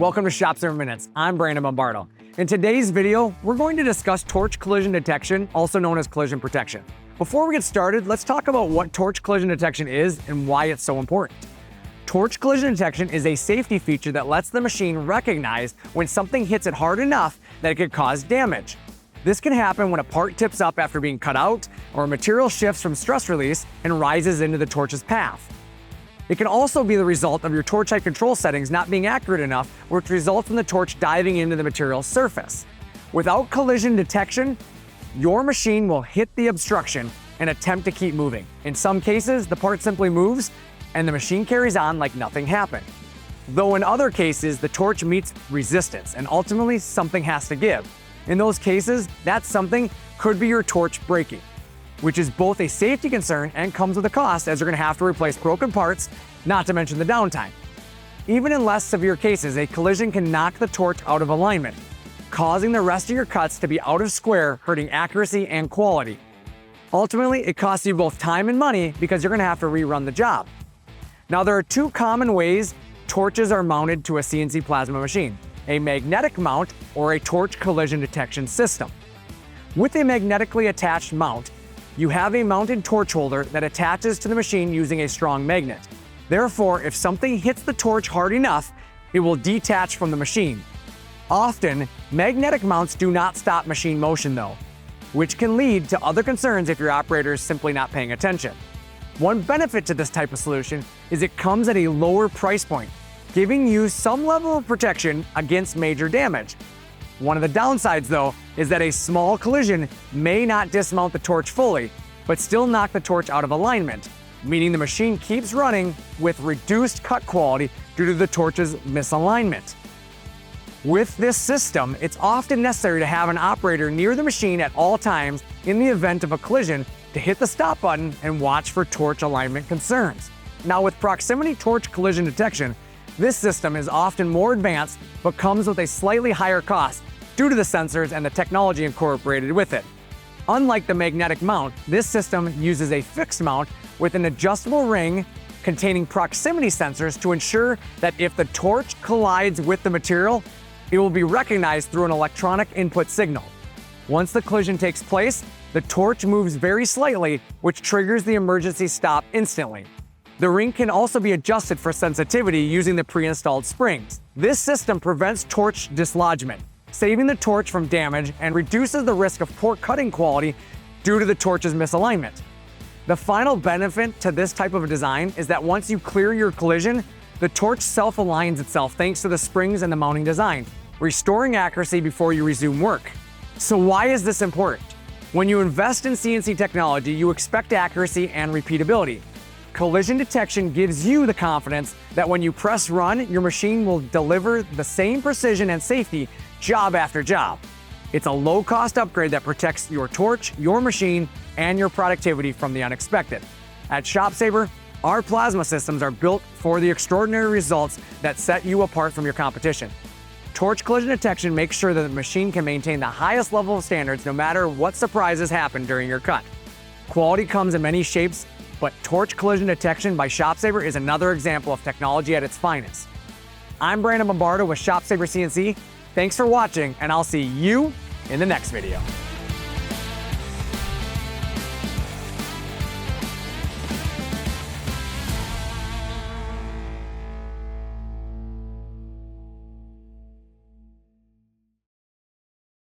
Welcome to ShopSabre Minutes. I'm Brandon Bombardo. In today's video, we're going to discuss torch collision detection, also known as collision protection. Before we get started, let's talk about what torch collision detection is and why it's so important. Torch collision detection is a safety feature that lets the machine recognize when something hits it hard enough that it could cause damage. This can happen when a part tips up after being cut out, or a material shifts from stress release and rises into the torch's path. It can also be the result of your torch height control settings not being accurate enough, which results in the torch diving into the material's surface. Without collision detection, your machine will hit the obstruction and attempt to keep moving. In some cases, the part simply moves and the machine carries on like nothing happened. Though in other cases, the torch meets resistance and ultimately something has to give. In those cases, that something could be your torch breaking, which is both a safety concern and comes with a cost, as you're going to have to replace broken parts, not to mention the downtime. Even in less severe cases, a collision can knock the torch out of alignment, causing the rest of your cuts to be out of square, hurting accuracy and quality. Ultimately, it costs you both time and money because you're going to have to rerun the job. Now, there are two common ways torches are mounted to a CNC plasma machine: a magnetic mount or a torch collision detection system. With a magnetically attached mount, you have a mounted torch holder that attaches to the machine using a strong magnet. Therefore, if something hits the torch hard enough, it will detach from the machine. Often, magnetic mounts do not stop machine motion though, which can lead to other concerns if your operator is simply not paying attention. One benefit to this type of solution is it comes at a lower price point, giving you some level of protection against major damage. One of the downsides, though, is that a small collision may not dismount the torch fully, but still knock the torch out of alignment, meaning the machine keeps running with reduced cut quality due to the torch's misalignment. With this system, it's often necessary to have an operator near the machine at all times in the event of a collision to hit the stop button and watch for torch alignment concerns. Now, with proximity torch collision detection, this system is often more advanced but comes with a slightly higher cost due to the sensors and the technology incorporated with it. Unlike the magnetic mount, this system uses a fixed mount with an adjustable ring containing proximity sensors to ensure that if the torch collides with the material, it will be recognized through an electronic input signal. Once the collision takes place, the torch moves very slightly, which triggers the emergency stop instantly. The ring can also be adjusted for sensitivity using the pre-installed springs. This system prevents torch dislodgement, saving the torch from damage and reduces the risk of poor cutting quality due to the torch's misalignment. The final benefit to this type of a design is that once you clear your collision, the torch self-aligns itself thanks to the springs and the mounting design, restoring accuracy before you resume work. So why is this important? When you invest in CNC technology, you expect accuracy and repeatability. Collision detection gives you the confidence that when you press run, your machine will deliver the same precision and safety job after job. It's a low-cost upgrade that protects your torch, your machine, and your productivity from the unexpected. At ShopSabre, our plasma systems are built for the extraordinary results that set you apart from your competition. Torch collision detection makes sure that the machine can maintain the highest level of standards no matter what surprises happen during your cut. Quality comes in many shapes, but torch collision detection by ShopSabre is another example of technology at its finest. I'm Brandon Bombardo with ShopSabre CNC. Thanks for watching, and I'll see you in the next video.